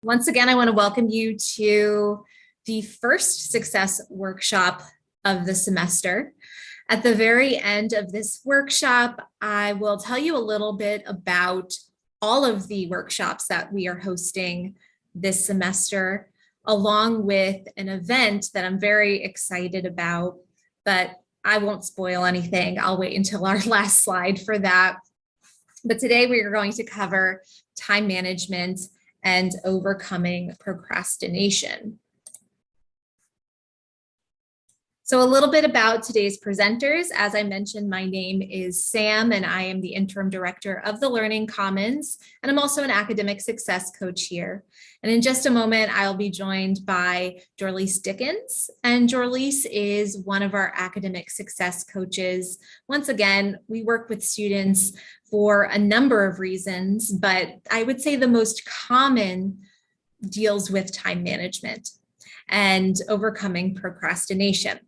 Once again, I want to welcome you to the first success workshop of the semester. At the very end of this workshop, I will tell you a little bit about all of the workshops that we are hosting this semester, along with an event that I'm very excited about, but I won't spoil anything. I'll wait until our last slide for that. But today we are going to cover time management and overcoming procrastination. So a little bit about today's presenters. As I mentioned, my name is Sam, and I am the interim director of the Learning Commons, and I'm also an academic success coach here. And in just a moment, I'll be joined by Jorlise Dickens, and Jorlise is one of our academic success coaches. Once again, we work with students for a number of reasons, but I would say the most common deals with time management and overcoming procrastination.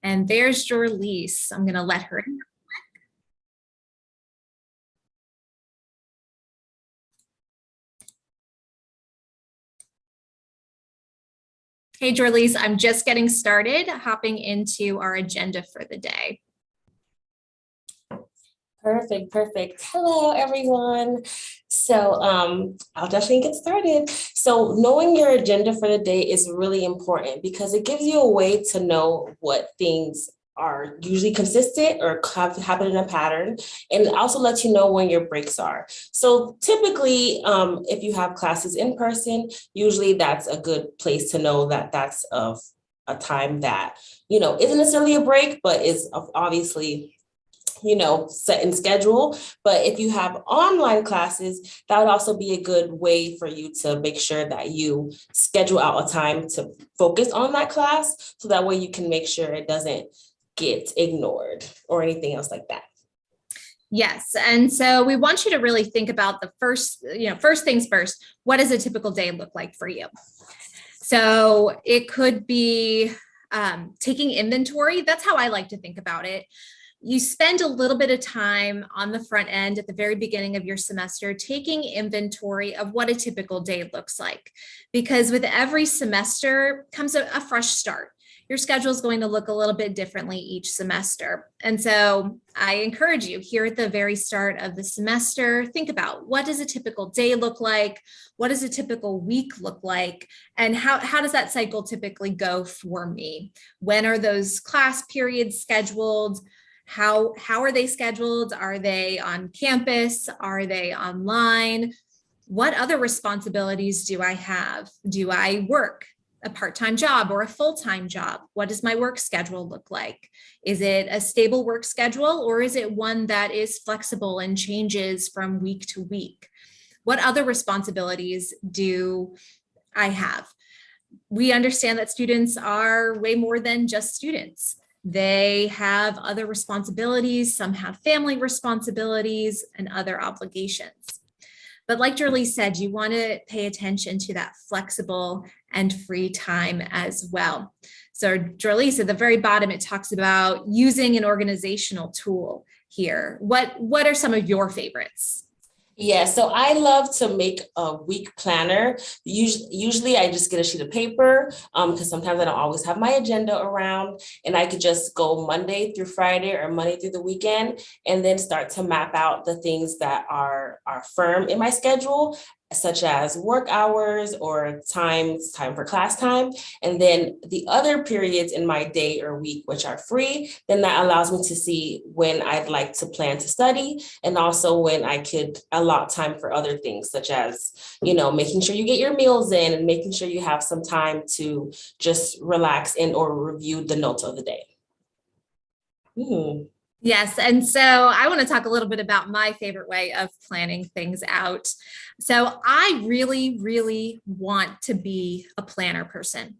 And there's Jorlise. I'm going to let her in. Hey, Jorlise, I'm just getting started, hopping into our agenda for the day. Perfect. Hello, everyone. So I'll definitely get started. So knowing your agenda for the day is really important because it gives you a way to know what things are usually consistent or happen in a pattern, and it also lets you know when your breaks are. So typically, if you have classes in person, usually that's a good place to know that that's of a time that, isn't necessarily a break, but is obviously set in schedule. But if you have online classes, that would also be a good way for you to make sure that you schedule out a time to focus on that class. So that way you can make sure it doesn't get ignored or anything else like that. Yes. And so we want you to really think about the first things first. What does a typical day look like for you? So it could be taking inventory. That's how I like to think about it. You spend a little bit of time on the front end at the very beginning of your semester taking inventory of what a typical day looks like. Because with every semester comes a fresh start. Your schedule is going to look a little bit differently each semester. And so I encourage you here at the very start of the semester, think about what does a typical day look like? What does a typical week look like? And how does that cycle typically go for me? When are those class periods scheduled? How are they scheduled? Are they on campus? Are they online? What other responsibilities do I have? Do I work a part-time job or a full-time job? What does my work schedule look like? Is it a stable work schedule, or is it one that is flexible and changes from week to week? What other responsibilities do I have? We understand that students are way more than just students. They have other responsibilities. Some have family responsibilities and other obligations. But like Jorlise said, you want to pay attention to that flexible and free time as well. So Jorlise, at the very bottom, it talks about using an organizational tool here. What are some of your favorites? Yeah, so I love to make a week planner. Usually I just get a sheet of paper because sometimes I don't always have my agenda around, and I could just go Monday through Friday or Monday through the weekend and then start to map out the things that are firm in my schedule, such as work hours or time for class time. And then the other periods in my day or week, which are free, then that allows me to see when I'd like to plan to study, and also when I could allot time for other things, such as, making sure you get your meals in and making sure you have some time to just relax and or review the notes of the day. Yes. And so I want to talk a little bit about my favorite way of planning things out. So I really, really want to be a planner person.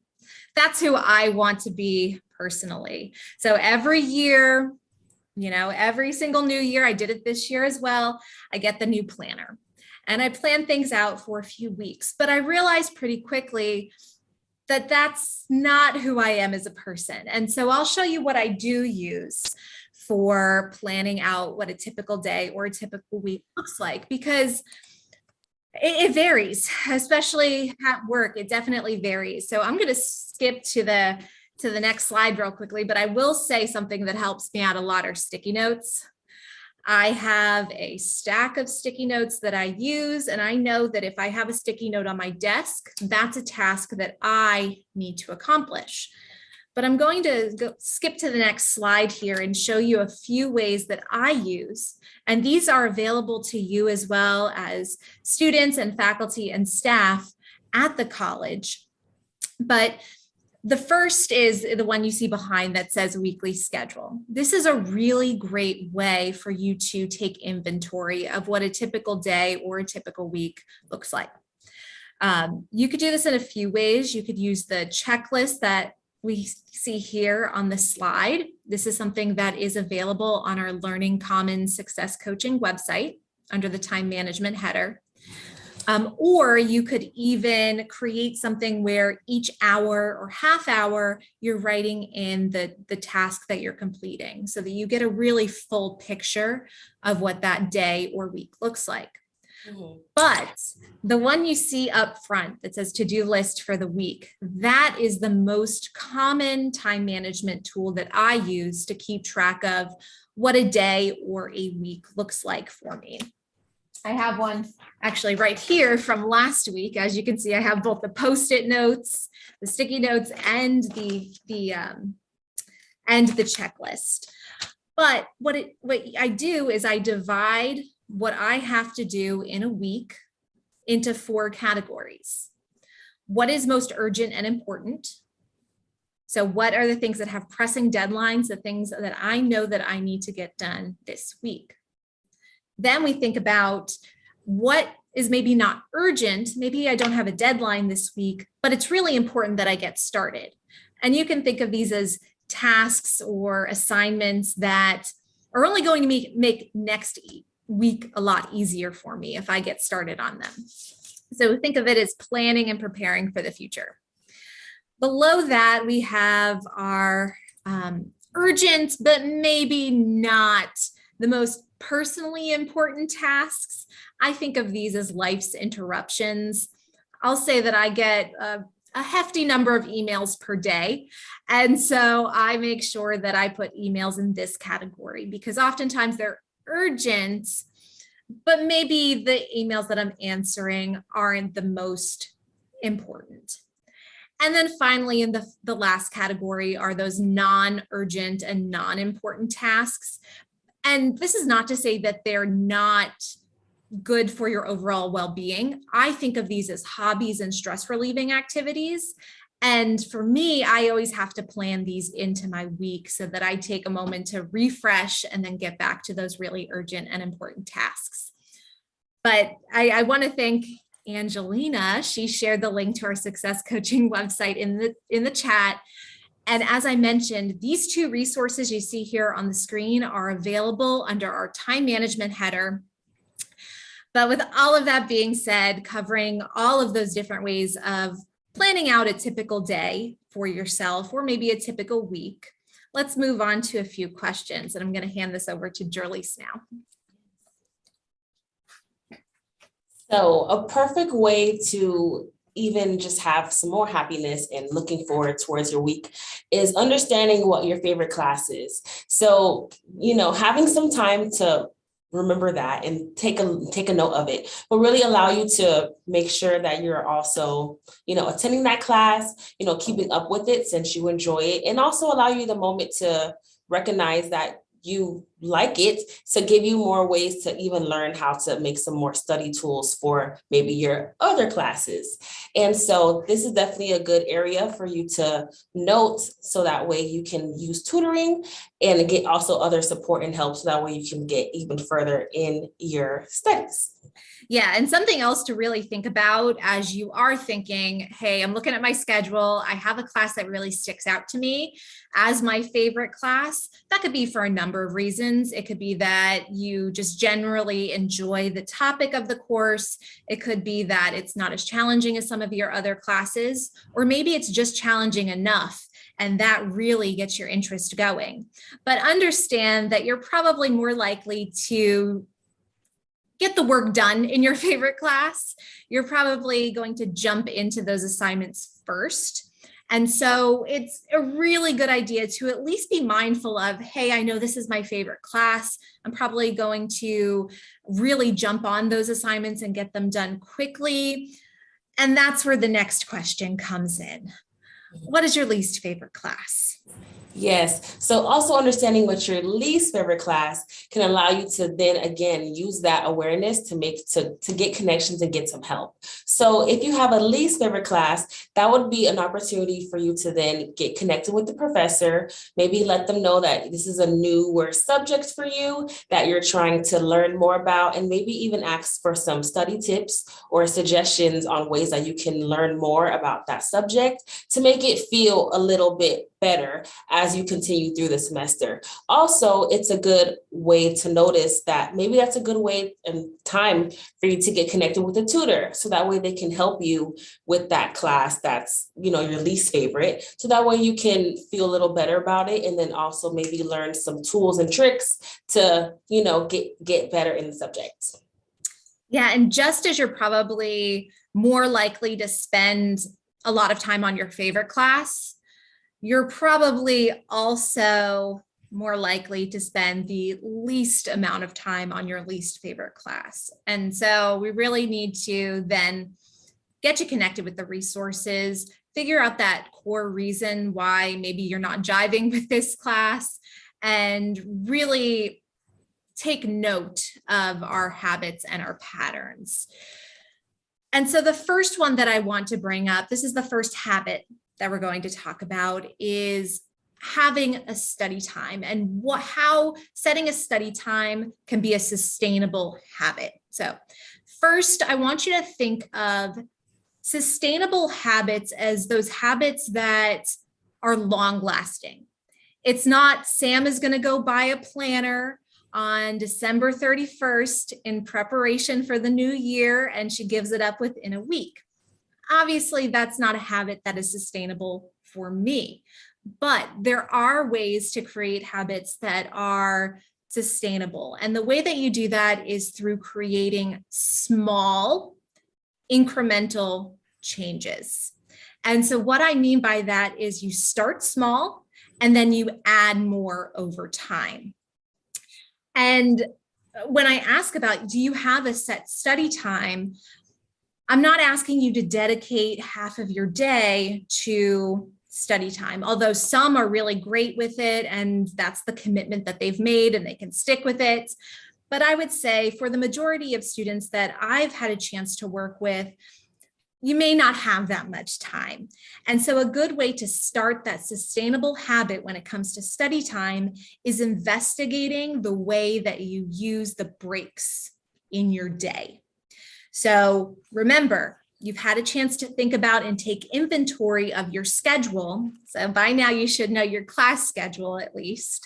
That's who I want to be personally. So every year, every single new year, I did it this year as well, I get the new planner and I plan things out for a few weeks. But I realized pretty quickly that that's not who I am as a person. And so I'll show you what I do use for planning out what a typical day or a typical week looks like, because it varies, especially at work. It definitely varies. So I'm going to skip to the next slide real quickly, but I will say something that helps me out a lot are sticky notes. I have a stack of sticky notes that I use, and I know that if I have a sticky note on my desk, that's a task that I need to accomplish. But I'm going to skip to the next slide here and show you a few ways that I use. And these are available to you as well as students and faculty and staff at the college. But the first is the one you see behind that says weekly schedule. This is a really great way for you to take inventory of what a typical day or a typical week looks like. You could do this in a few ways. You could use the checklist that we see here on the slide. This is something that is available on our Learning Commons Success Coaching website under the time management header. Or you could even create something where each hour or half hour, you're writing in the task that you're completing so that you get a really full picture of what that day or week looks like. Mm-hmm. But the one you see up front that says to-do list for the week, that is the most common time management tool that I use to keep track of what a day or a week looks like for me. I have one actually right here from last week. As you can see, I have both the Post-it notes, the sticky notes, and the checklist. But what I do is I divide what I have to do in a week into 4 categories. What is most urgent and important? So what are the things that have pressing deadlines, the things that I know that I need to get done this week? Then we think about what is maybe not urgent. Maybe I don't have a deadline this week, but it's really important that I get started. And you can think of these as tasks or assignments that are only going to make next week a lot easier for me if I get started on them. So think of it as planning and preparing for the future. Below that, we have our urgent, but maybe not the most personally important tasks. I think of these as life's interruptions. I'll say that I get a hefty number of emails per day. And so I make sure that I put emails in this category because oftentimes they're urgent, but maybe the emails that I'm answering aren't the most important. And then finally, in the last category are those non-urgent and non-important tasks. And this is not to say that they're not good for your overall well-being. I think of these as hobbies and stress relieving activities. And for me, I always have to plan these into my week so that I take a moment to refresh and then get back to those really urgent and important tasks. But I want to thank Angelina. She shared the link to our success coaching website in the chat. And as I mentioned, these 2 resources you see here on the screen are available under our time management header. But with all of that being said, covering all of those different ways of planning out a typical day for yourself or maybe a typical week, let's move on to a few questions. And I'm going to hand this over to Jerlise now. So a perfect way to even just have some more happiness and looking forward towards your week is understanding what your favorite class is. So, having some time to remember that and take a note of it will really allow you to make sure that you're also, attending that class, keeping up with it since you enjoy it, and also allow you the moment to recognize that you like it, to give you more ways to even learn how to make some more study tools for maybe your other classes. And so this is definitely a good area for you to note so that way you can use tutoring and get also other support and help so that way you can get even further in your studies. Yeah, and something else to really think about as you are thinking, hey, I'm looking at my schedule, I have a class that really sticks out to me as my favorite class. That could be for a number of reasons. questions. It could be that you just generally enjoy the topic of the course. It could be that it's not as challenging as some of your other classes, or maybe it's just challenging enough and that really gets your interest going. But understand that you're probably more likely to get the work done in your favorite class. You're probably going to jump into those assignments first. And so it's a really good idea to at least be mindful of, hey, I know this is my favorite class. I'm probably going to really jump on those assignments and get them done quickly. And that's where the next question comes in. What is your least favorite class? Yes. So also understanding what your least favorite class can allow you to then again use that awareness to get connections and get some help. So if you have a least favorite class, that would be an opportunity for you to then get connected with the professor, maybe let them know that this is a newer subject for you that you're trying to learn more about, and maybe even ask for some study tips or suggestions on ways that you can learn more about that subject to make it feel a little bit better as you continue through the semester. Also, it's a good way to notice that maybe that's a good way and time for you to get connected with a tutor. So that way they can help you with that class that's, your least favorite. So that way you can feel a little better about it. And then also maybe learn some tools and tricks to, get better in the subject. Yeah, and just as you're probably more likely to spend a lot of time on your favorite class, you're probably also more likely to spend the least amount of time on your least favorite class. And so we really need to then get you connected with the resources, figure out that core reason why maybe you're not jiving with this class, and really take note of our habits and our patterns. And so the first one that I want to bring up, this is the first habit that we're going to talk about, is having a study time and how setting a study time can be a sustainable habit. So first, I want you to think of sustainable habits as those habits that are long lasting. It's not Sam is going to go buy a planner on December 31st in preparation for the new year, and she gives it up within a week. Obviously, that's not a habit that is sustainable for me, but there are ways to create habits that are sustainable. And the way that you do that is through creating small, incremental changes. And so what I mean by that is you start small and then you add more over time. And when I ask about, do you have a set study time? I'm not asking you to dedicate half of your day to study time, although some are really great with it and that's the commitment that they've made and they can stick with it. But I would say for the majority of students that I've had a chance to work with, you may not have that much time. And so a good way to start that sustainable habit when it comes to study time is investigating the way that you use the breaks in your day. So remember, you've had a chance to think about and take inventory of your schedule. So by now you should know your class schedule at least.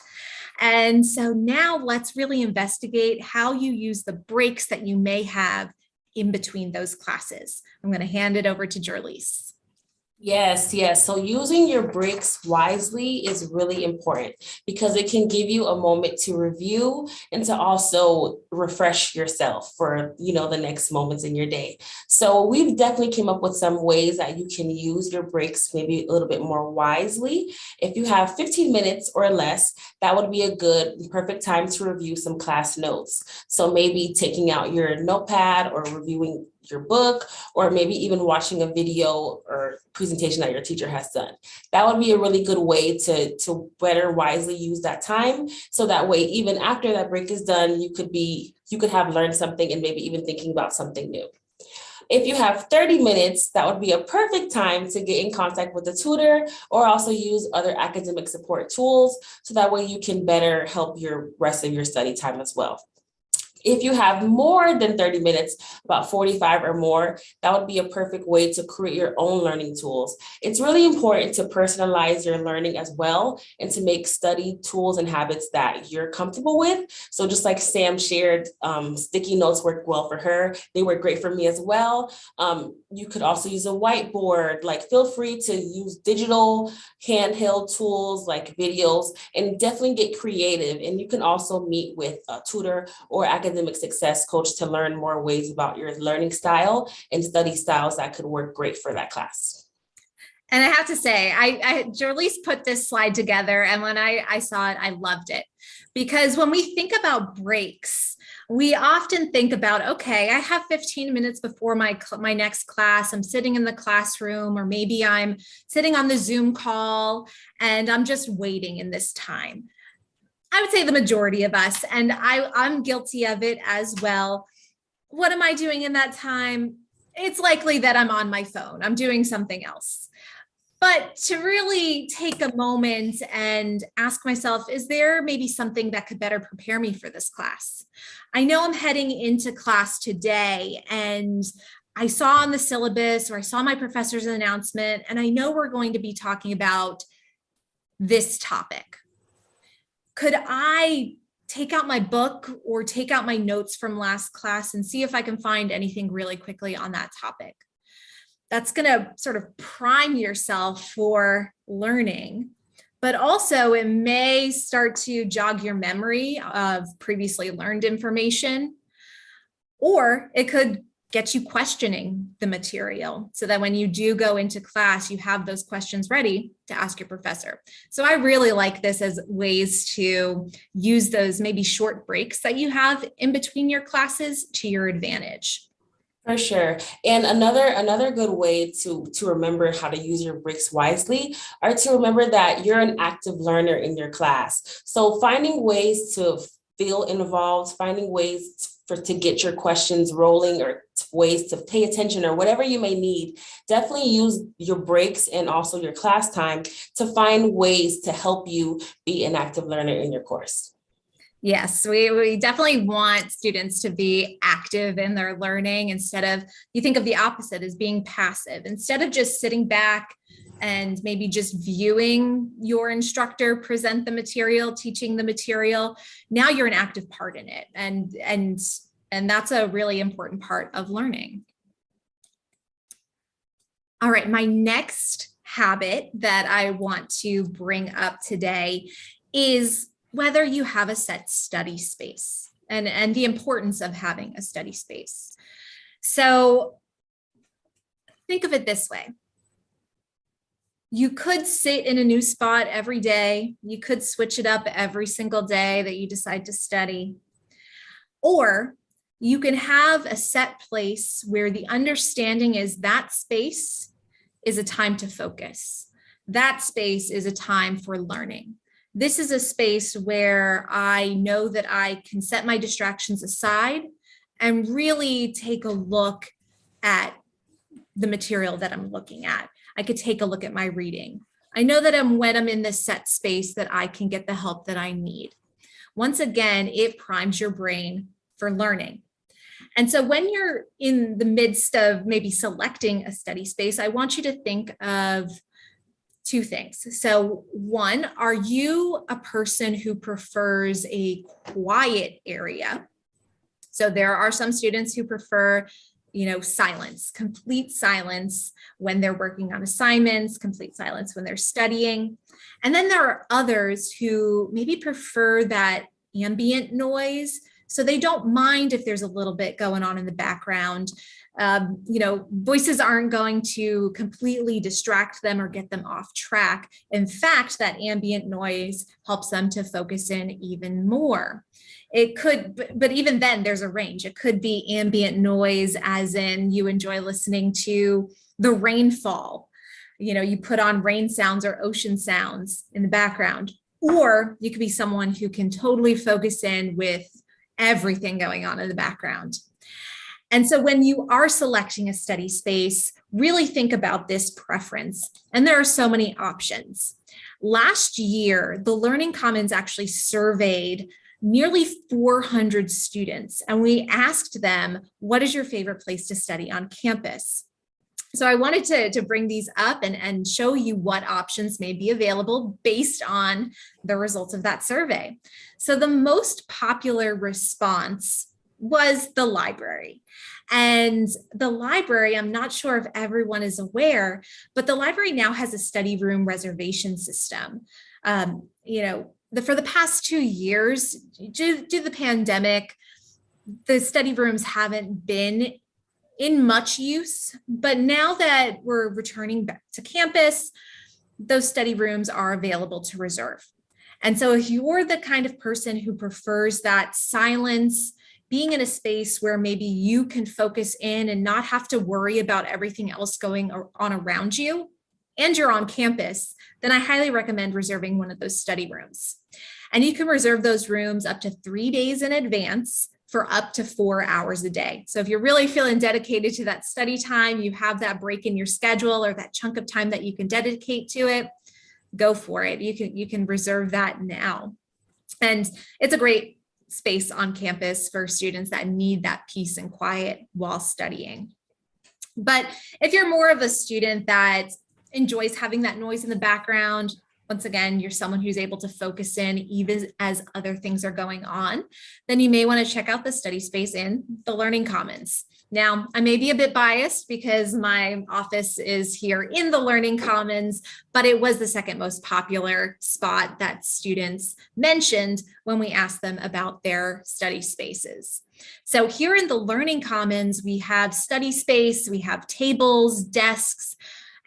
And so now let's really investigate how you use the breaks that you may have in between those classes. I'm going to hand it over to Jerlise. Yes. So using your breaks wisely is really important because it can give you a moment to review and to also refresh yourself for, the next moments in your day. So we've definitely came up with some ways that you can use your breaks maybe a little bit more wisely. If you have 15 minutes or less, that would be a good, perfect time to review some class notes. So maybe taking out your notepad or reviewing your book, or maybe even watching a video or presentation that your teacher has done. That would be a really good way to better wisely use that time. So that way, even after that break is done, you could have learned something and maybe even thinking about something new. If you have 30 minutes, that would be a perfect time to get in contact with a tutor or also use other academic support tools. So that way you can better help your rest of your study time as well. If you have more than 30 minutes, about 45 or more, that would be a perfect way to create your own learning tools. It's really important to personalize your learning as well and to make study tools and habits that you're comfortable with. So just like Sam shared, sticky notes work well for her. They work great for me as well. You could also use a whiteboard. Like, feel free to use digital handheld tools like videos, and definitely get creative. And you can also meet with a tutor or academic success coach to learn more ways about your learning style and study styles that could work great for that class. And I have to say, Jolise put this slide together, and when I saw it, I loved it. Because when we think about breaks, we often think about, okay, I have 15 minutes before my next class. I'm sitting in the classroom, or maybe I'm sitting on the Zoom call, and I'm just waiting in this time. I would say the majority of us, and I'm guilty of it as well. What am I doing in that time? It's likely that I'm on my phone. I'm doing something else. But to really take a moment and ask myself, is there maybe something that could better prepare me for this class? I know I'm heading into class today, and I saw on the syllabus, or I saw my professor's announcement, and I know we're going to be talking about this topic. Could I take out my book or take out my notes from last class and see if I can find anything really quickly on that topic? That's going to sort of prime yourself for learning, but also it may start to jog your memory of previously learned information, or it could get you questioning the material so that when you do go into class, you have those questions ready to ask your professor. So I really like this as ways to use those maybe short breaks that you have in between your classes to your advantage. For sure. And another good way to remember how to use your breaks wisely are to remember that you're an active learner in your class. So finding ways to feel involved, finding ways to get your questions rolling, or ways to pay attention, or whatever you may need, definitely use your breaks and also your class time to find ways to help you be an active learner in your course. Yes, we definitely want students to be active in their learning instead of, you think of the opposite as being passive. Instead of just sitting back and maybe just viewing your instructor present the material, teaching the material, now you're an active part in it. And that's a really important part of learning. All right, my next habit that I want to bring up today is whether you have a set study space and the importance of having a study space. So think of it this way. You could sit in a new spot every day. You could switch it up every single day that you decide to study. Or you can have a set place where the understanding is that space is a time to focus. That space is a time for learning. This is a space where I know that I can set my distractions aside and really take a look at the material that I'm looking at. I could take a look at my reading. I know that when I'm in this set space that I can get the help that I need. Once again, it primes your brain for learning. And so when you're in the midst of maybe selecting a study space, I want you to think of two things. So one, are you a person who prefers a quiet area? So there are some students who prefer, silence, complete silence when they're working on assignments, complete silence when they're studying. And then there are others who maybe prefer that ambient noise. So they don't mind if there's a little bit going on in the background. Voices aren't going to completely distract them or get them off track. In fact, that ambient noise helps them to focus in even more. It could, but even then there's a range. It could be ambient noise as in you enjoy listening to the rainfall. You put on rain sounds or ocean sounds in the background, or you could be someone who can totally focus in with everything going on in the background. And so when you are selecting a study space, really think about this preference. And there are so many options. Last year, the Learning Commons actually surveyed nearly 400 students, and we asked them, what is your favorite place to study on campus? So I wanted to bring these up and show you what options may be available based on the results of that survey. So the most popular response was the library. And the library, I'm not sure if everyone is aware, but the library now has a study room reservation system. For the past 2 years, due to the pandemic, the study rooms haven't been in much use, but now that we're returning back to campus, those study rooms are available to reserve. And so if you're the kind of person who prefers that silence, being in a space where maybe you can focus in and not have to worry about everything else going on around you, and you're on campus, then I highly recommend reserving one of those study rooms. And you can reserve those rooms up to 3 days in advance for up to 4 hours a day. So if you're really feeling dedicated to that study time, you have that break in your schedule or that chunk of time that you can dedicate to it, go for it. You can reserve that now. And it's a great space on campus for students that need that peace and quiet while studying. But if you're more of a student that enjoys having that noise in the background, once again, you're someone who's able to focus in even as other things are going on, then you may want to check out the study space in the Learning Commons. Now, I may be a bit biased because my office is here in the Learning Commons, but it was the second most popular spot that students mentioned when we asked them about their study spaces. So here in the Learning Commons, we have study space, we have tables, desks,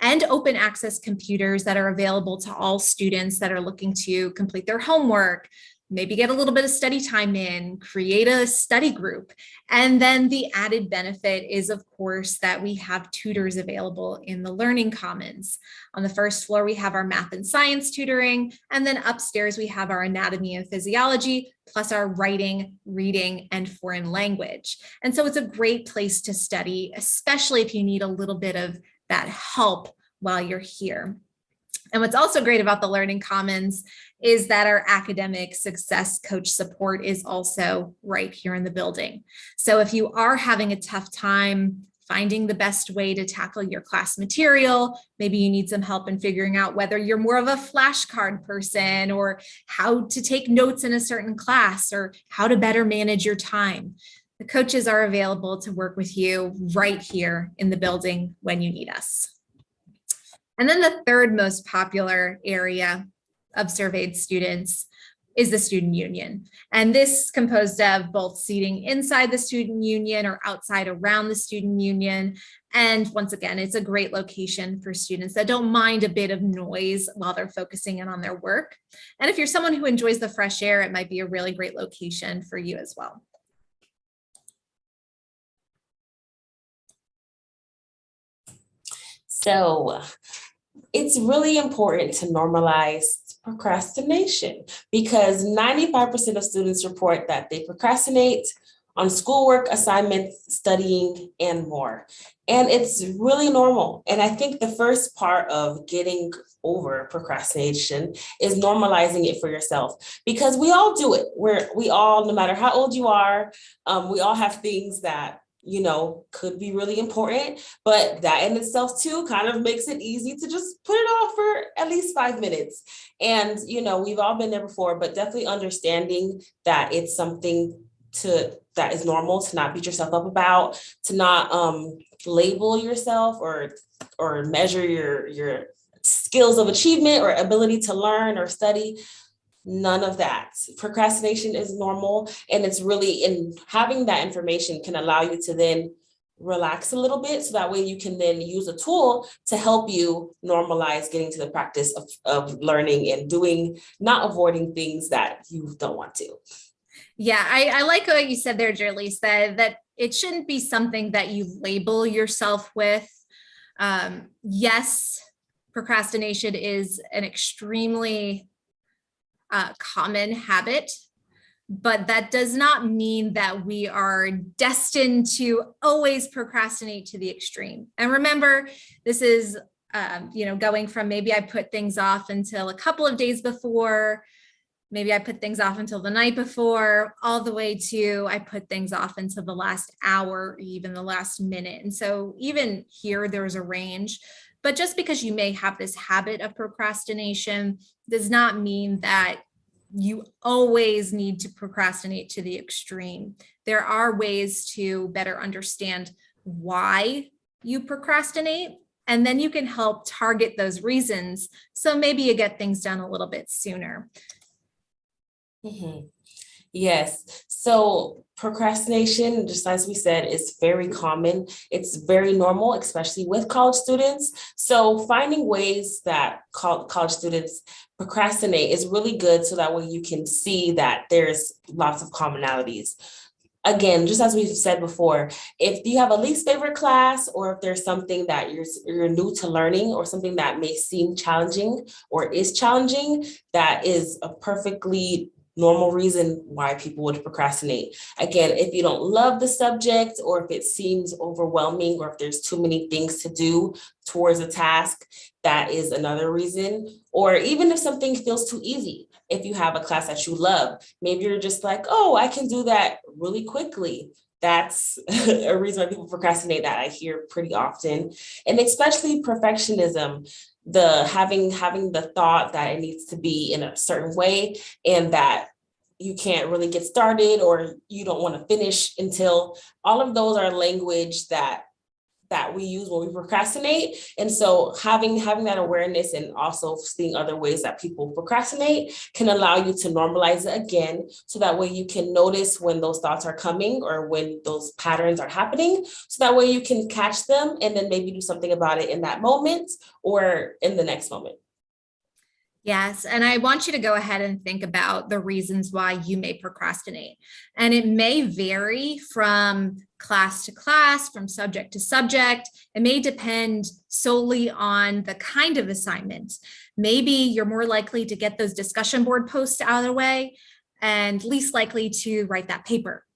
and open access computers that are available to all students that are looking to complete their homework, maybe get a little bit of study time in, create a study group. And then the added benefit is, of course, that we have tutors available in the Learning Commons. On the first floor, we have our math and science tutoring, and then upstairs we have our anatomy and physiology, plus our writing, reading, and foreign language. And so it's a great place to study, especially if you need a little bit of that help while you're here. And what's also great about the Learning Commons is that our academic success coach support is also right here in the building. So if you are having a tough time finding the best way to tackle your class material, maybe you need some help in figuring out whether you're more of a flashcard person or how to take notes in a certain class or how to better manage your time, the coaches are available to work with you right here in the building when you need us. And then the third most popular area of surveyed students is the student union. And this is composed of both seating inside the student union or outside around the student union. And once again, it's a great location for students that don't mind a bit of noise while they're focusing in on their work. And if you're someone who enjoys the fresh air, it might be a really great location for you as well. So it's really important to normalize procrastination because 95% of students report that they procrastinate on schoolwork, assignments, studying, and more. And it's really normal. And I think the first part of getting over procrastination is normalizing it for yourself, because we all do it. We all, no matter how old you are, we all have things that could be really important, but that in itself too kind of makes it easy to just put it off for at least 5 minutes. And, we've all been there before, but definitely understanding that it's something that is normal to not beat yourself up about, to not label yourself or measure your skills of achievement or ability to learn or study. None of that. Procrastination is normal, and it's really, in having that information can allow you to then relax a little bit, so that way you can then use a tool to help you normalize getting to the practice of learning and doing, not avoiding things that you don't want to. Yeah, I like what you said there, Jerlise, that it shouldn't be something that you label yourself with. Yes, procrastination is an extremely common habit, but that does not mean that we are destined to always procrastinate to the extreme. And remember, this is, going from maybe I put things off until a couple of days before, maybe I put things off until the night before, all the way to I put things off until the last hour, even the last minute. And so even here, there's a range. But just because you may have this habit of procrastination does not mean that you always need to procrastinate to the extreme. There are ways to better understand why you procrastinate, and then you can help target those reasons. So maybe you get things done a little bit sooner. Mm-hmm. Yes. So procrastination, just as we said, is very common. It's very normal, especially with college students. So finding ways that college students procrastinate is really good, so that way you can see that there's lots of commonalities. Again, just as we've said before, if you have a least favorite class, or if there's something that you're new to learning, or something that may seem challenging or is challenging, that is a perfectly normal reason why people would procrastinate. Again, if you don't love the subject, or if it seems overwhelming, or if there's too many things to do towards a task, that is another reason. Or even if something feels too easy, if you have a class that you love, maybe you're just like, oh, I can do that really quickly. That's a reason why people procrastinate, that I hear pretty often. And especially perfectionism, the having the thought that it needs to be in a certain way, and that you can't really get started, or you don't want to finish until. All of those are language that we use when we procrastinate. And so having that awareness, and also seeing other ways that people procrastinate, can allow you to normalize it again, so that way you can notice when those thoughts are coming, or when those patterns are happening, so that way you can catch them, and then maybe do something about it in that moment, or in the next moment. Yes. And I want you to go ahead and think about the reasons why you may procrastinate. And it may vary from class to class, from subject to subject. It may depend solely on the kind of assignment. Maybe you're more likely to get those discussion board posts out of the way, and least likely to write that paper.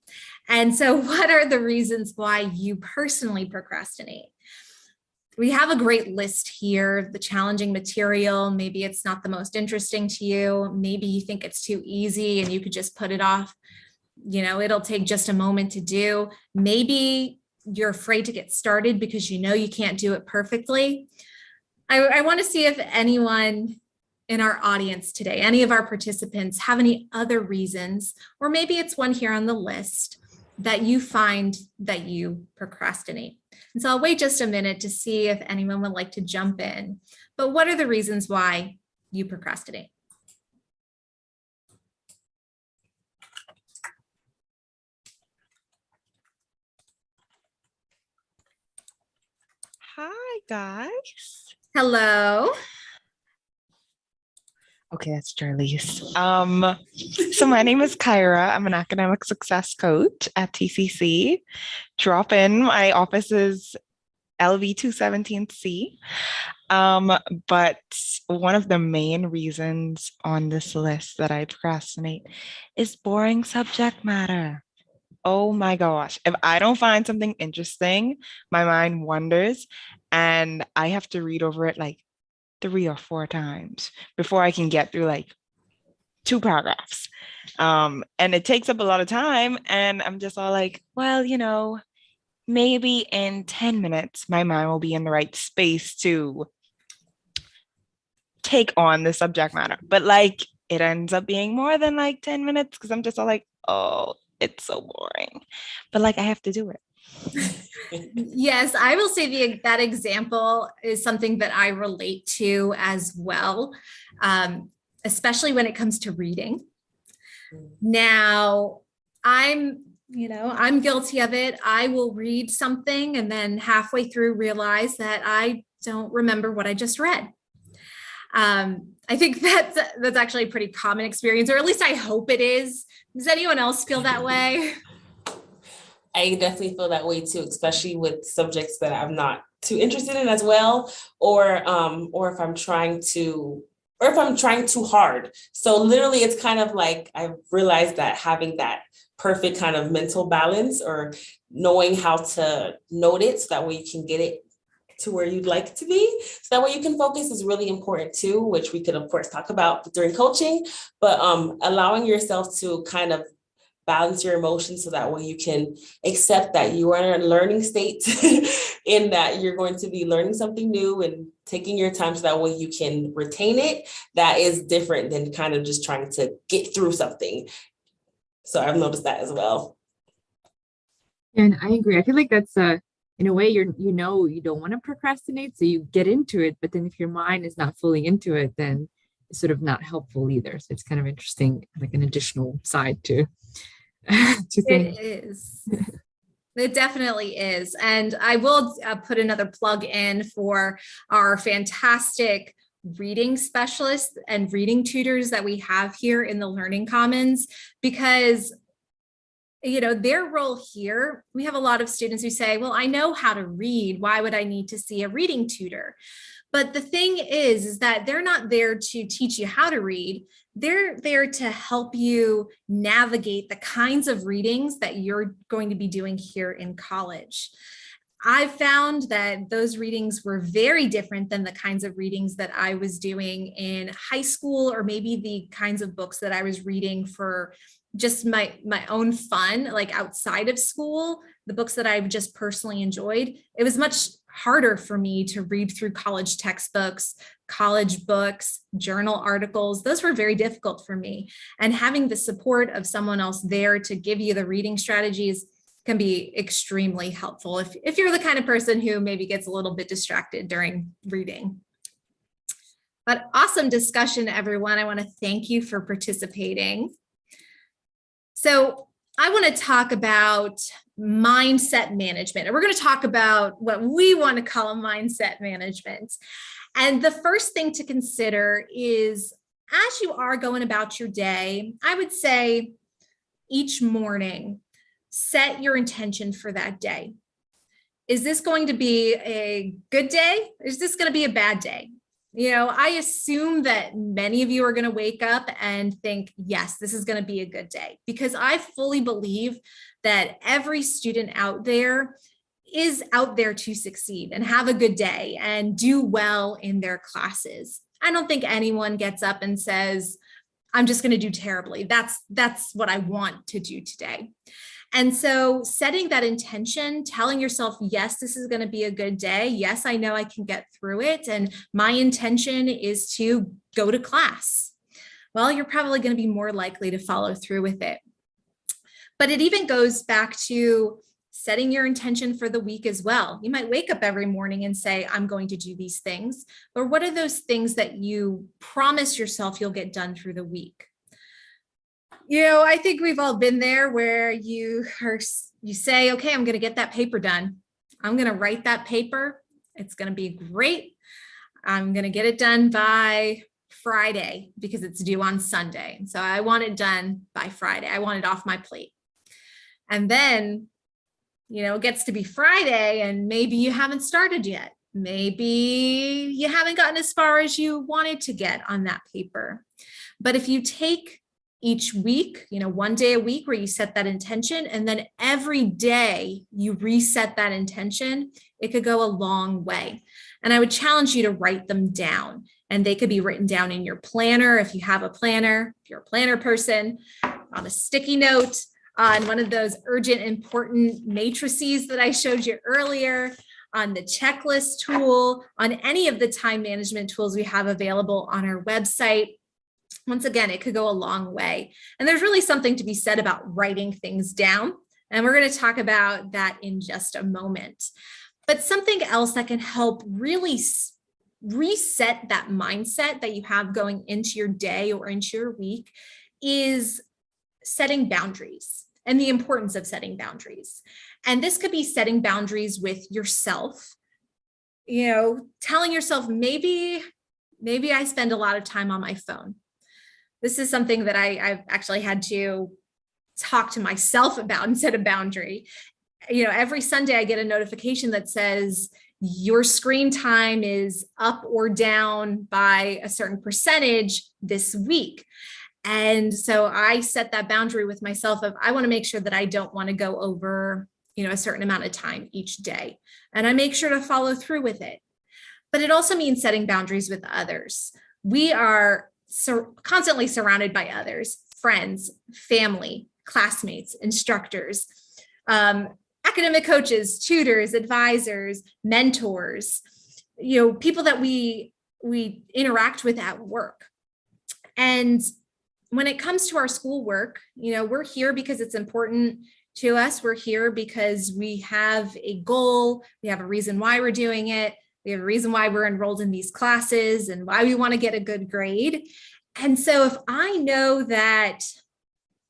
And so, what are the reasons why you personally procrastinate? We have a great list here, the challenging material. Maybe it's not the most interesting to you. Maybe you think it's too easy and you could just put it off. It'll take just a moment to do. Maybe you're afraid to get started because you can't do it perfectly. I want to see if anyone in our audience today, any of our participants, have any other reasons, or maybe it's one here on the list, that you find that you procrastinate. And so I'll wait just a minute to see if anyone would like to jump in. But what are the reasons why you procrastinate? Hi, guys. Hello. Okay, that's Charlize. So my name is Kyra. I'm an academic success coach at TCC. Drop in. My office is LV 217C. But one of the main reasons on this list that I procrastinate is boring subject matter. Oh my gosh. If I don't find something interesting, my mind wanders, and I have to read over it like 3 or 4 times before I can get through like 2 paragraphs. And it takes up a lot of time, and I'm just all like, well, maybe in 10 minutes, my mind will be in the right space to take on the subject matter. But like, it ends up being more than like 10 minutes, because I'm just all like, oh, it's so boring. But like, I have to do it. Yes, I will say that example is something that I relate to as well, especially when it comes to reading. Now, I'm guilty of it. I will read something and then halfway through realize that I don't remember what I just read. I think that's actually a pretty common experience, or at least I hope it is. Does anyone else feel that way? I definitely feel that way too, especially with subjects that I'm not too interested in as well, or if I'm trying too hard. So literally, it's kind of like I've realized that having that perfect kind of mental balance, or knowing how to note it, so that way you can get it to where you'd like to be. So that way you can focus is really important too, which we could of course talk about during coaching, but allowing yourself to kind of balance your emotions so that way you can accept that you are in a learning state in that you're going to be learning something new and taking your time so that way you can retain it. That is different than kind of just trying to get through something. So I've noticed that as well. And I agree. I feel like that's in a way you don't want to procrastinate, so you get into it, but then if your mind is not fully into it, then it's sort of not helpful either. So it's kind of interesting, like an additional side to things. It is. It definitely is. And I will put another plug in for our fantastic reading specialists and reading tutors that we have here in the Learning Commons, because their role here, we have a lot of students who say, well, I know how to read. Why would I need to see a reading tutor? But the thing is that they're not there to teach you how to read. They're there to help you navigate the kinds of readings that you're going to be doing here in college. I found that those readings were very different than the kinds of readings that I was doing in high school, or maybe the kinds of books that I was reading for just my own fun, like outside of school, the books that I've just personally enjoyed. It was much harder for me to read through college textbooks, college books, journal articles. Those were very difficult for me. And having the support of someone else there to give you the reading strategies can be extremely helpful if you're the kind of person who maybe gets a little bit distracted during reading. But awesome discussion, everyone. I want to thank you for participating. So I want to talk about mindset management, and we're going to talk about what we want to call mindset management. And the first thing to consider is, as you are going about your day, I would say each morning, set your intention for that day. Is this going to be a good day? Is this going to be a bad day? I assume that many of you are going to wake up and think, yes, this is going to be a good day, because I fully believe that every student out there is out there to succeed and have a good day and do well in their classes. I don't think anyone gets up and says, I'm just going to do terribly. That's what I want to do today. And so setting that intention, telling yourself, yes, this is going to be a good day. Yes, I know I can get through it. And my intention is to go to class. Well, you're probably going to be more likely to follow through with it. But it even goes back to setting your intention for the week as well. You might wake up every morning and say, I'm going to do these things. But what are those things that you promise yourself you'll get done through the week? I think we've all been there where you say, okay, I'm going to get that paper done. I'm going to write that paper. It's going to be great. I'm going to get it done by Friday because it's due on Sunday. And so I want it done by Friday. I want it off my plate. And then, it gets to be Friday and maybe you haven't started yet. Maybe you haven't gotten as far as you wanted to get on that paper. But if you take each week, one day a week where you set that intention, and then every day you reset that intention, it could go a long way. And I would challenge you to write them down, and they could be written down in your planner. If you have a planner, if you're a planner person, on a sticky note, on one of those urgent, important matrices that I showed you earlier, on the checklist tool, on any of the time management tools we have available on our website. Once again, it could go a long way. And there's really something to be said about writing things down. And we're going to talk about that in just a moment. But something else that can help really reset that mindset that you have going into your day or into your week is setting boundaries and the importance of setting boundaries. And this could be setting boundaries with yourself, telling yourself, maybe I spend a lot of time on my phone. This is something that I've actually had to talk to myself about and set a boundary. Every Sunday I get a notification that says your screen time is up or down by a certain percentage this week. And so I set that boundary with myself of, I want to make sure that I don't want to go over a certain amount of time each day. And I make sure to follow through with it. But it also means setting boundaries with others. We are constantly surrounded by others, friends, family, classmates, instructors, academic coaches, tutors, advisors, mentors, people that we interact with at work. And when it comes to our schoolwork, we're here because it's important to us. We're here because we have a goal. We have a reason why we're doing it. We have a reason why we're enrolled in these classes and why we want to get a good grade. And so if I know that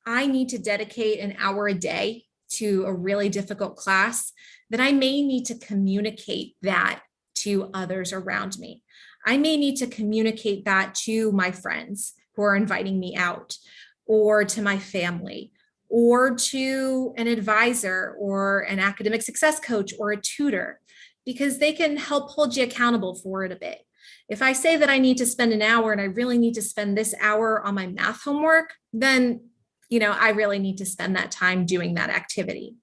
I need to dedicate an hour a day to a really difficult class, then I may need to communicate that to others around me. I may need to communicate that to my friends who are inviting me out, or to my family, or to an advisor or an academic success coach or a tutor, because they can help hold you accountable for it a bit. If I say that I need to spend an hour and I really need to spend this hour on my math homework, then I really need to spend that time doing that activity.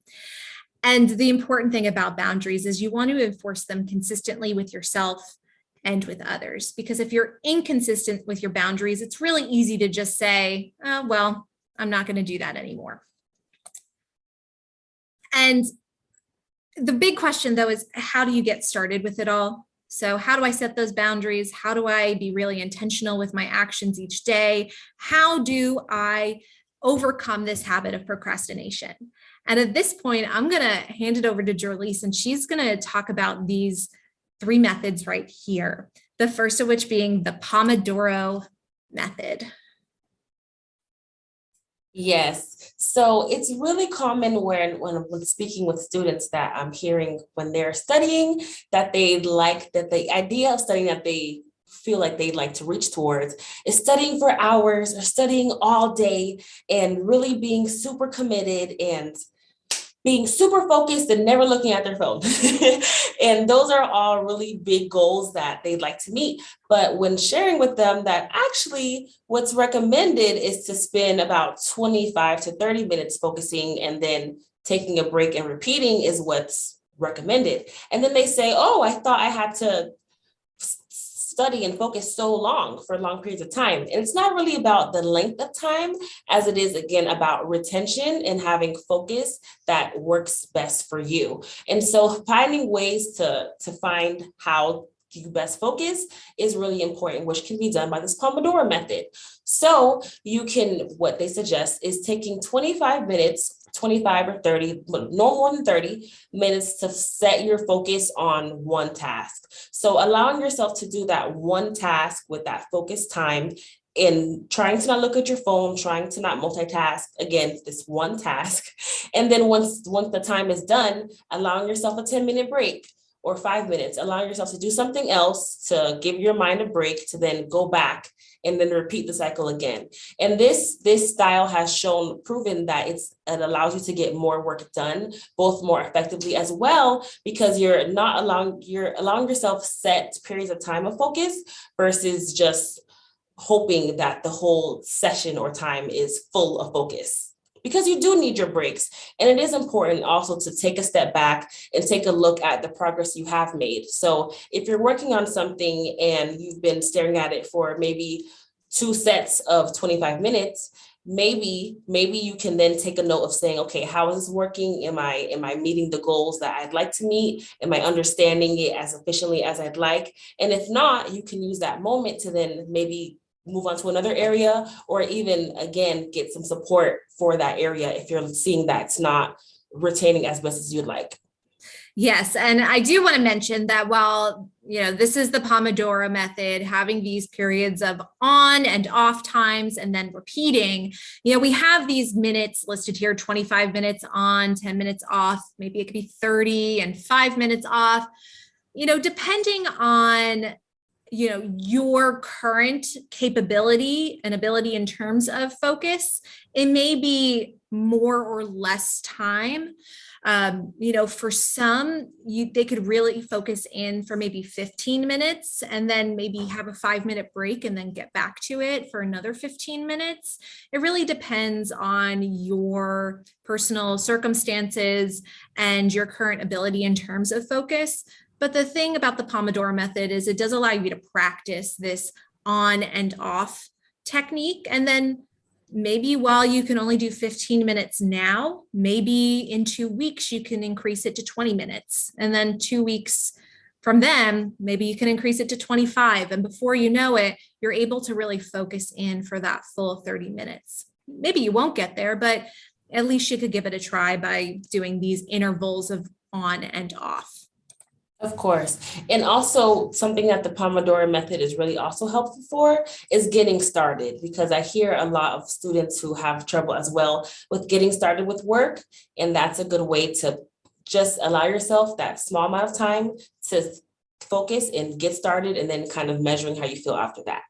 And the important thing about boundaries is you want to enforce them consistently with yourself and with others. Because if you're inconsistent with your boundaries, it's really easy to just say, oh, well, I'm not going to do that anymore. And the big question, though, is how do you get started with it all? So how do I set those boundaries? How do I be really intentional with my actions each day? How do I overcome this habit of procrastination? And at this point, I'm going to hand it over to Jorlise, and she's going to talk about these 3 methods right here. The first of which being the Pomodoro Method. Yes. So it's really common when speaking with students that I'm hearing when they're studying that the idea of studying that they feel like they'd like to reach towards is studying for hours or studying all day and really being super committed and being super focused and never looking at their phone. And those are all really big goals that they'd like to meet. But when sharing with them that actually what's recommended is to spend about 25 to 30 minutes focusing and then taking a break and repeating is what's recommended. And then they say, oh, I thought I had to study and focus so long for long periods of time. And it's not really about the length of time as it is, again, about retention and having focus that works best for you. And so finding ways to find how you best focus is really important, which can be done by this Pomodoro method. So what they suggest is taking 25 minutes, 25 or 30, but no more than 30 minutes to set your focus on one task. So allowing yourself to do that one task with that focus time and trying to not look at your phone, trying to not multitask, again, this one task. And then once the time is done, allowing yourself a 10-minute break or 5 minutes, allowing yourself to do something else to give your mind a break to then go back and then repeat the cycle again. And this style has proven that it allows you to get more work done, both more effectively as well, because you're allowing yourself set periods of time of focus versus just hoping that the whole session or time is full of focus. Because you do need your breaks. And it is important also to take a step back and take a look at the progress you have made. So if you're working on something and you've been staring at it for maybe 2 sets of 25 minutes, maybe you can then take a note of saying, okay, how is this working? Am I meeting the goals that I'd like to meet? Am I understanding it as efficiently as I'd like? And if not, you can use that moment to then maybe move on to another area, or even, again, get some support for that area if you're seeing that it's not retaining as best as you'd like. Yes. And I do want to mention that while, this is the Pomodoro method, having these periods of on and off times and then repeating, we have these minutes listed here, 25 minutes on, 10 minutes off, maybe it could be 30 and 5 minutes off, depending on your current capability and ability in terms of focus, it may be more or less time. For some, they could really focus in for maybe 15 minutes and then maybe have a 5-minute break and then get back to it for another 15 minutes. It really depends on your personal circumstances and your current ability in terms of focus. But the thing about the Pomodoro method is it does allow you to practice this on and off technique. And then maybe while you can only do 15 minutes now, maybe in 2 weeks, you can increase it to 20 minutes. And then 2 weeks from then, maybe you can increase it to 25. And before you know it, you're able to really focus in for that full 30 minutes. Maybe you won't get there, but at least you could give it a try by doing these intervals of on and off. Of course. And also something that the Pomodoro method is really also helpful for is getting started, because I hear a lot of students who have trouble as well with getting started with work. And that's a good way to just allow yourself that small amount of time to focus and get started, and then kind of measuring how you feel after that.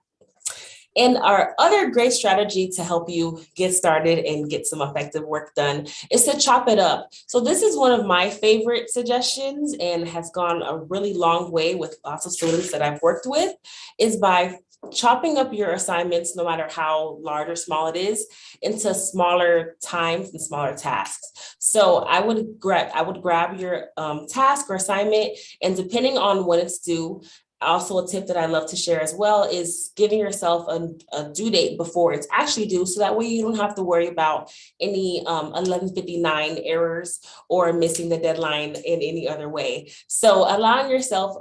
And our other great strategy to help you get started and get some effective work done is to chop it up. So this is one of my favorite suggestions and has gone a really long way with lots of students that I've worked with, is by chopping up your assignments, no matter how large or small it is, into smaller times and smaller tasks. So I would grab your task or assignment, and depending on when it's due, also a tip that I love to share as well is giving yourself a due date before it's actually due. So that way you don't have to worry about any 11:59 errors or missing the deadline in any other way. So allowing yourself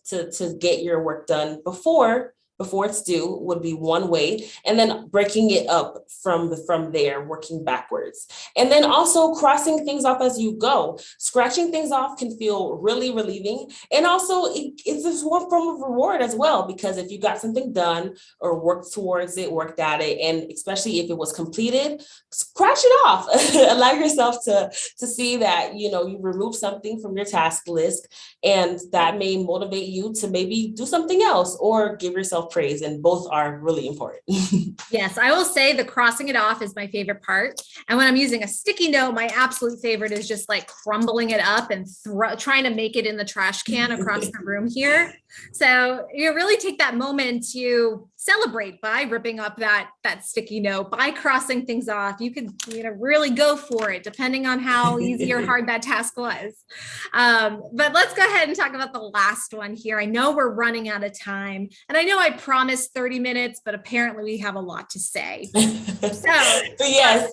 to get your work done before it's due would be one way, and then breaking it up from there, working backwards. And then also crossing things off as you go. Scratching things off can feel really relieving. And also it's one form of reward as well, because if you got something done or worked towards it, worked at it, and especially if it was completed, scratch it off. Allow yourself to see that, you removed something from your task list, and that may motivate you to maybe do something else or give yourself praise, and both are really important. Yes, I will say the crossing it off is my favorite part. And when I'm using a sticky note, my absolute favorite is just like crumbling it up and trying to make it in the trash can across the room here. So you really take that moment to celebrate by ripping up that sticky note, by crossing things off. You could really go for it, depending on how easy or hard that task was. But let's go ahead and talk about the last one here. I know we're running out of time, and I know I promised 30 minutes, but apparently we have a lot to say. So yes,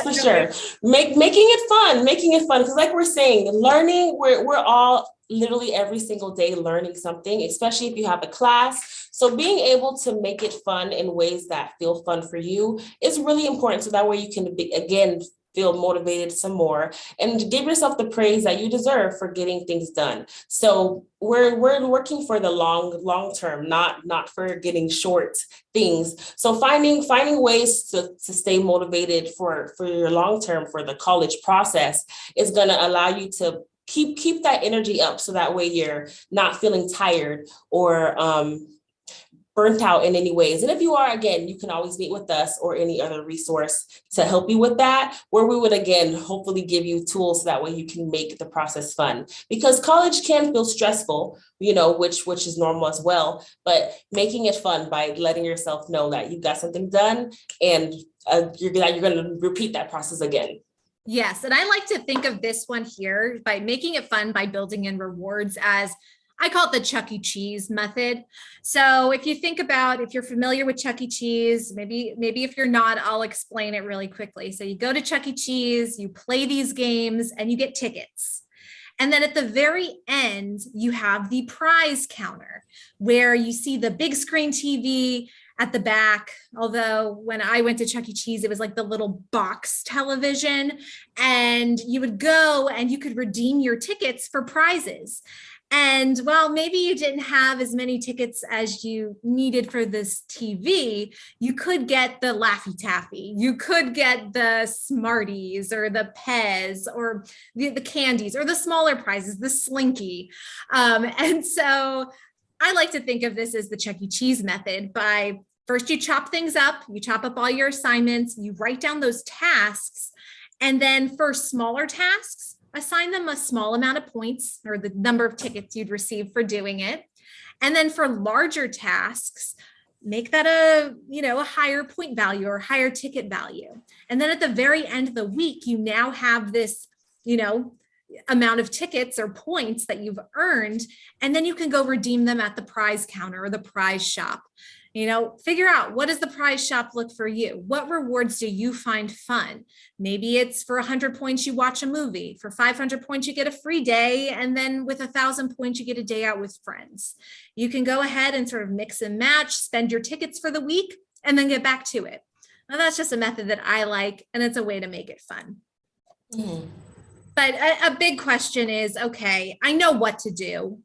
for sure. Making it fun, because like we're saying, learning, we're all literally every single day learning something, especially if you have a class. So being able to make it fun in ways that feel fun for you is really important. So that way you can, again, feel motivated some more and give yourself the praise that you deserve for getting things done. So we're working for the long term, not for getting short things. So finding ways to stay motivated for your long term, for the college process, is going to allow you to keep that energy up, so that way you're not feeling tired or burnt out in any ways. And if you are, again, you can always meet with us or any other resource to help you with that, where we would, again, hopefully give you tools so that way you can make the process fun. Because college can feel stressful, which is normal as well, but making it fun by letting yourself know that you got something done, and you're going to repeat that process again. Yes. And I like to think of this one here by making it fun by building in rewards, as I call it the Chuck E. Cheese method. So if you think about, if you're familiar with Chuck E. Cheese, maybe if you're not, I'll explain it really quickly. So you go to Chuck E. Cheese, you play these games, and you get tickets. And then at the very end, you have the prize counter, where you see the big screen TV at the back. Although when I went to Chuck E. Cheese, it was like the little box television, and you would go and you could redeem your tickets for prizes. And while maybe you didn't have as many tickets as you needed for this TV, you could get the Laffy Taffy, you could get the Smarties or the Pez or the candies, or the smaller prizes, the Slinky. And so I like to think of this as the Chuck E. Cheese method. By first, you chop things up, you chop up all your assignments, you write down those tasks, And then for smaller tasks, assign them a small amount of points or the number of tickets you'd receive for doing it. And then for larger tasks, make that a higher point value or higher ticket value. And then at the very end of the week, you now have this, amount of tickets or points that you've earned, and then you can go redeem them at the prize counter or the prize shop. Figure out, what does the prize shop look for you? What rewards do you find fun? Maybe it's for 100 points, you watch a movie. For 500 points, you get a free day. And then with 1,000 points, you get a day out with friends. You can go ahead and sort of mix and match, spend your tickets for the week, and then get back to it. Now, that's just a method that I like, and it's a way to make it fun. But a big question is, okay, I know what to do.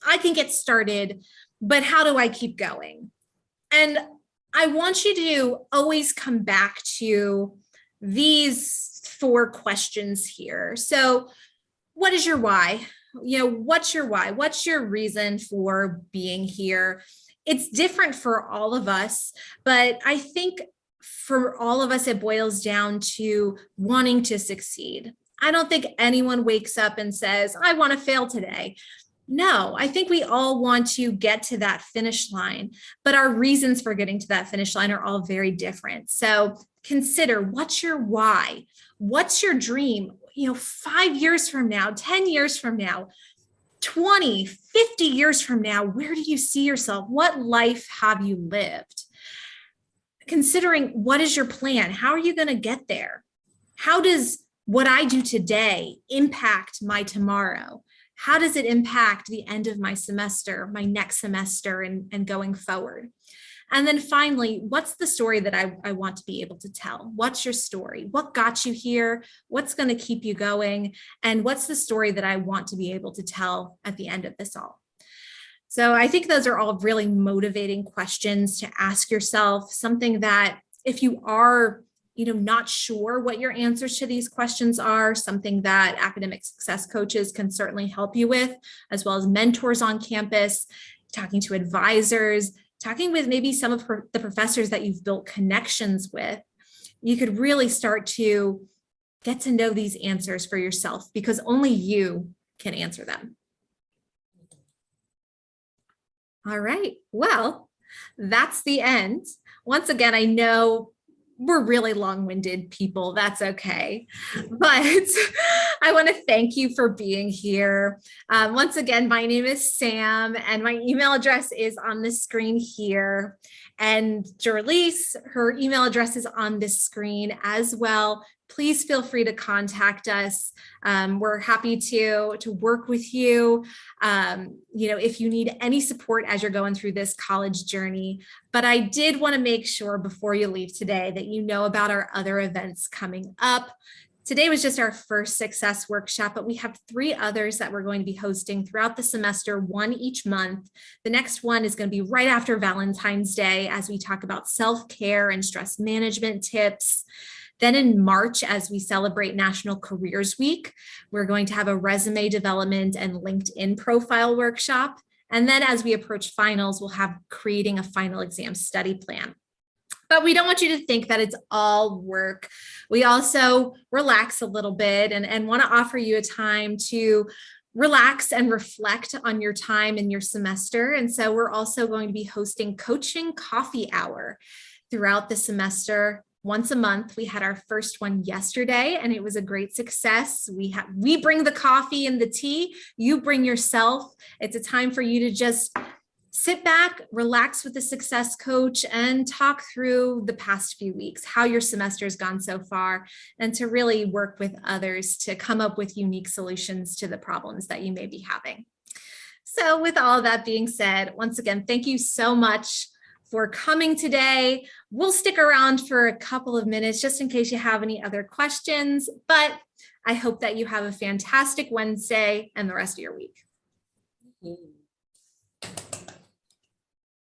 I can get started, but how do I keep going? And I want you to always come back to these 4 questions here. So what is your why? What's your why? What's your reason for being here? It's different for all of us, but I think for all of us, it boils down to wanting to succeed. I don't think anyone wakes up and says, I want to fail today. No, I think we all want to get to that finish line, but our reasons for getting to that finish line are all very different. So consider, what's your why? What's your dream? 5 years from now, 10 years from now, 20, 50 years from now, where do you see yourself? What life have you lived? Considering, what is your plan? How are you going to get there? How does what I do today impact my tomorrow? How does it impact the end of my semester, my next semester, and going forward? And then finally, what's the story that I want to be able to tell? What's your story? What got you here? What's going to keep you going? And what's the story that I want to be able to tell at the end of this all? So I think those are all really motivating questions to ask yourself, something that if you are not sure what your answers to these questions are, something that academic success coaches can certainly help you with, as well as mentors on campus, talking to advisors, talking with maybe some of the professors that you've built connections with. You could really start to get to know these answers for yourself, because only you can answer them. All right, well, that's the end. Once again, I know we're really long-winded people. That's okay. But I want to thank you for being here. Once again, my name is Sam, and my email address is on the screen here. And Jorlise, her email address is on this screen as well. Please feel free to contact us. We're happy to work with you. If you need any support as you're going through this college journey. But I did want to make sure before you leave today that you know about our other events coming up. Today was just our first success workshop, but we have 3 others that we're going to be hosting throughout the semester, 1 each month. The next one is going to be right after Valentine's Day, as we talk about self-care and stress management tips. Then in March, as we celebrate National Careers Week, we're going to have a resume development and LinkedIn profile workshop. And then as we approach finals, we'll have creating a final exam study plan. But we don't want you to think that it's all work. We also relax a little bit and want to offer you a time to relax and reflect on your time in your semester. And so we're also going to be hosting coaching coffee hour throughout the semester. Once a month. We had our first one yesterday, and it was a great success. We bring the coffee and the tea. You bring yourself. It's a time for you to just sit back, relax with the success coach, and talk through the past few weeks, how your semester has gone so far, and to really work with others to come up with unique solutions to the problems that you may be having. So with all of that being said, once again, thank you so much for coming today. We'll stick around for a couple of minutes just in case you have any other questions, but I hope that you have a fantastic Wednesday and the rest of your week.